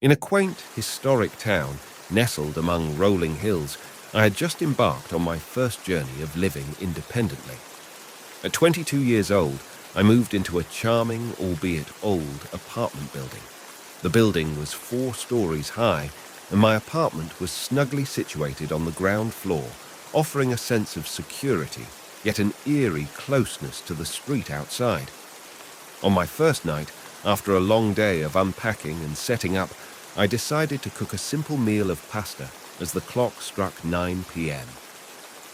In a quaint, historic town nestled among rolling hills, I had just embarked on my first journey of living independently. At 22 years old, I moved into a charming, albeit old, apartment building. The building was 4 stories high, and my apartment was snugly situated on the ground floor, offering a sense of security, yet an eerie closeness to the street outside. On my first night, after a long day of unpacking and setting up, I decided to cook a simple meal of pasta as the clock struck 9 p.m.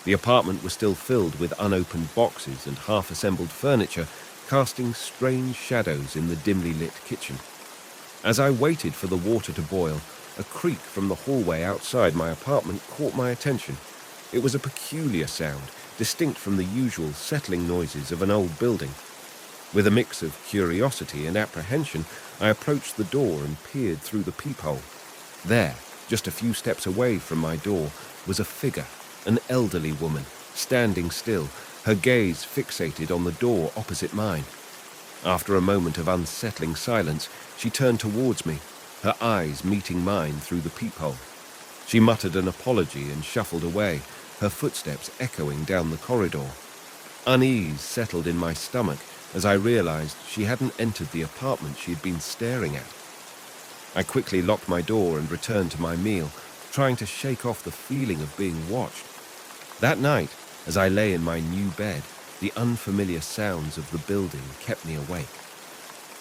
The apartment was still filled with unopened boxes and half-assembled furniture, casting strange shadows in the dimly lit kitchen. As I waited for the water to boil, a creak from the hallway outside my apartment caught my attention. It was a peculiar sound, distinct from the usual settling noises of an old building. With a mix of curiosity and apprehension, I approached the door and peered through the peephole. There, just a few steps away from my door, was a figure, an elderly woman, standing still, her gaze fixated on the door opposite mine. After a moment of unsettling silence, she turned towards me, her eyes meeting mine through the peephole. She muttered an apology and shuffled away, her footsteps echoing down the corridor. Unease settled in my stomach as I realized she hadn't entered the apartment she had been staring at. I quickly locked my door and returned to my meal, trying to shake off the feeling of being watched. That night, as I lay in my new bed, the unfamiliar sounds of the building kept me awake.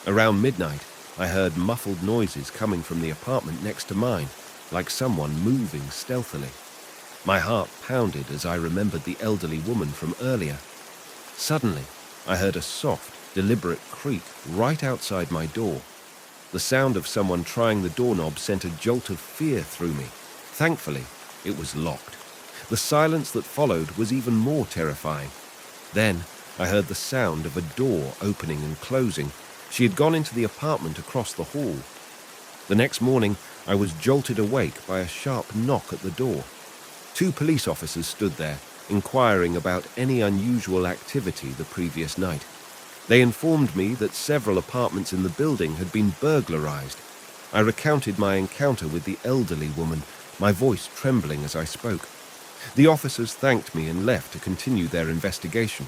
Around midnight, I heard muffled noises coming from the apartment next to mine, like someone moving stealthily. My heart pounded as I remembered the elderly woman from earlier. Suddenly, I heard a soft, deliberate creak right outside my door. The sound of someone trying the doorknob sent a jolt of fear through me. Thankfully, it was locked. The silence that followed was even more terrifying. Then, I heard the sound of a door opening and closing. She had gone into the apartment across the hall. The next morning, I was jolted awake by a sharp knock at the door. 2 police officers stood there, inquiring about any unusual activity the previous night. They informed me that several apartments in the building had been burglarized. I recounted my encounter with the elderly woman, my voice trembling as I spoke. The officers thanked me and left to continue their investigation.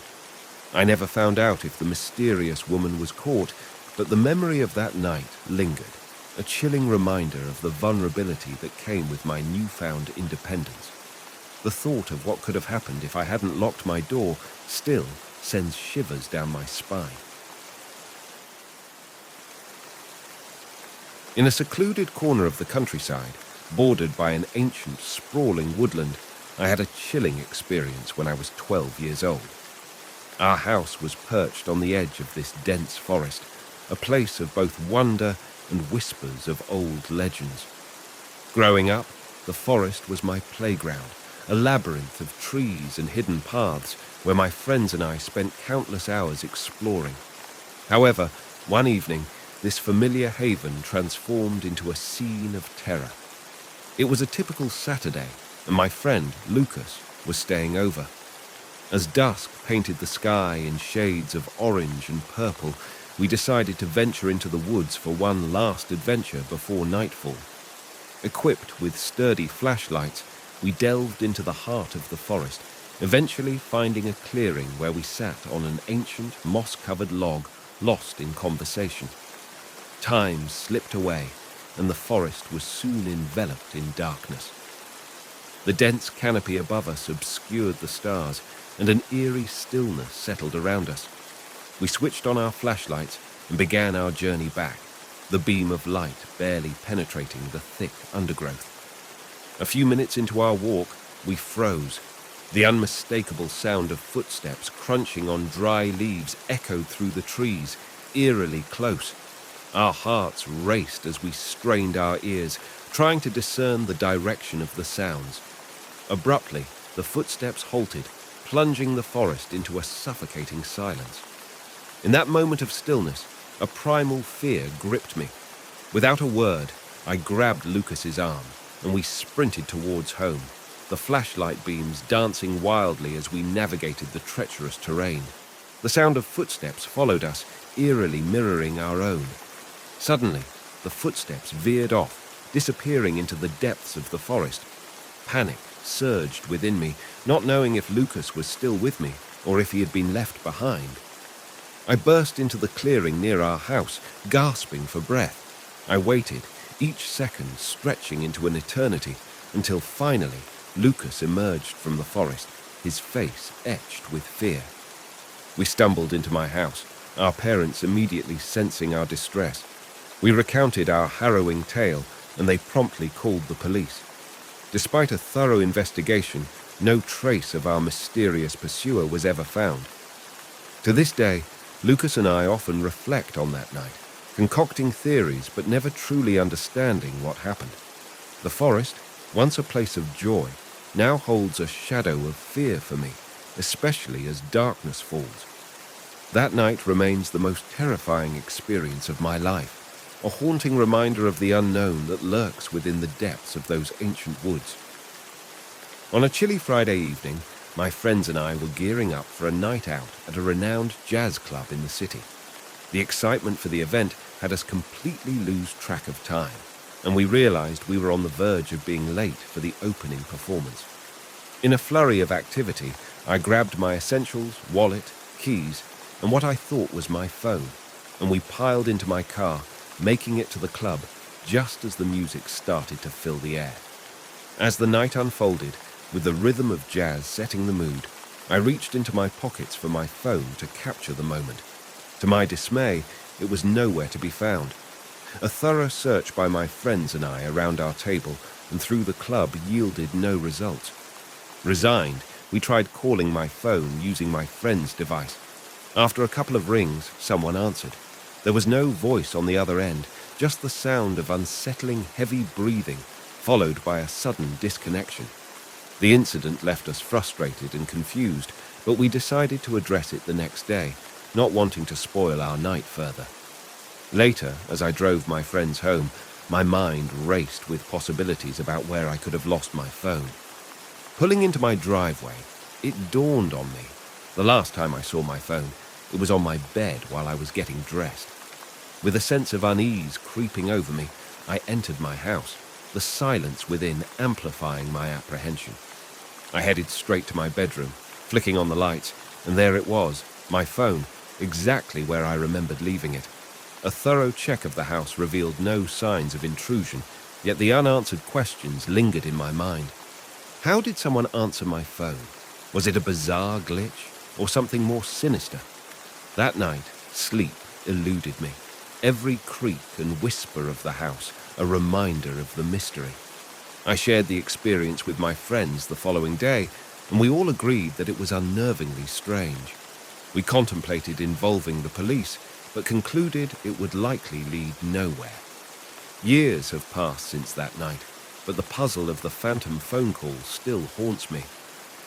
I never found out if the mysterious woman was caught, but the memory of that night lingered, a chilling reminder of the vulnerability that came with my newfound independence. The thought of what could have happened if I hadn't locked my door still sends shivers down my spine. In a secluded corner of the countryside, bordered by an ancient, sprawling woodland, I had a chilling experience when I was 12 years old. Our house was perched on the edge of this dense forest, a place of both wonder and whispers of old legends. Growing up, the forest was my playground, a labyrinth of trees and hidden paths where my friends and I spent countless hours exploring. However, one evening, this familiar haven transformed into a scene of terror. It was a typical Saturday, and my friend, Lucas, was staying over. As dusk painted the sky in shades of orange and purple, we decided to venture into the woods for one last adventure before nightfall. Equipped with sturdy flashlights, we delved into the heart of the forest, eventually finding a clearing where we sat on an ancient, moss-covered log, lost in conversation. Time slipped away, and the forest was soon enveloped in darkness. The dense canopy above us obscured the stars, and an eerie stillness settled around us. We switched on our flashlights and began our journey back, the beam of light barely penetrating the thick undergrowth. A few minutes into our walk, we froze. The unmistakable sound of footsteps crunching on dry leaves echoed through the trees, eerily close. Our hearts raced as we strained our ears, trying to discern the direction of the sounds. Abruptly, the footsteps halted, plunging the forest into a suffocating silence. In that moment of stillness, a primal fear gripped me. Without a word, I grabbed Lucas's arm, and we sprinted towards home, the flashlight beams dancing wildly as we navigated the treacherous terrain. The sound of footsteps followed us, eerily mirroring our own. Suddenly, the footsteps veered off, disappearing into the depths of the forest. Panic surged within me, not knowing if Lucas was still with me or if he had been left behind. I burst into the clearing near our house, gasping for breath. I waited, each second stretching into an eternity, until finally Lucas emerged from the forest, his face etched with fear. We stumbled into my house, our parents immediately sensing our distress. We recounted our harrowing tale, and they promptly called the police. Despite a thorough investigation, no trace of our mysterious pursuer was ever found. To this day, Lucas and I often reflect on that night, concocting theories but never truly understanding what happened. The forest, once a place of joy, now holds a shadow of fear for me, especially as darkness falls. That night remains the most terrifying experience of my life, a haunting reminder of the unknown that lurks within the depths of those ancient woods. On a chilly Friday evening, my friends and I were gearing up for a night out at a renowned jazz club in the city. The excitement for the event had us completely lose track of time, and we realized we were on the verge of being late for the opening performance. In a flurry of activity, I grabbed my essentials, wallet, keys, and what I thought was my phone, and we piled into my car, making it to the club just as the music started to fill the air. As the night unfolded, with the rhythm of jazz setting the mood, I reached into my pockets for my phone to capture the moment. To my dismay, it was nowhere to be found. A thorough search by my friends and I around our table and through the club yielded no results. Resigned, we tried calling my phone using my friend's device. After a couple of rings, someone answered. There was no voice on the other end, just the sound of unsettling heavy breathing, followed by a sudden disconnection. The incident left us frustrated and confused, but we decided to address it the next day, not wanting to spoil our night further. Later, as I drove my friends home, my mind raced with possibilities about where I could have lost my phone. Pulling into my driveway, it dawned on me. The last time I saw my phone, it was on my bed while I was getting dressed. With a sense of unease creeping over me, I entered my house, the silence within amplifying my apprehension. I headed straight to my bedroom, flicking on the lights, and there it was, my phone, exactly where I remembered leaving it. A thorough check of the house revealed no signs of intrusion, yet the unanswered questions lingered in my mind. How did someone answer my phone? Was it a bizarre glitch, or something more sinister? That night, sleep eluded me. Every creak and whisper of the house, a reminder of the mystery. I shared the experience with my friends the following day, and we all agreed that it was unnervingly strange. We contemplated involving the police, but concluded it would likely lead nowhere. Years have passed since that night, but the puzzle of the phantom phone call still haunts me.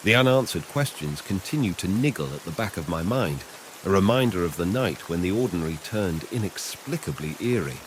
The unanswered questions continue to niggle at the back of my mind, a reminder of the night when the ordinary turned inexplicably eerie.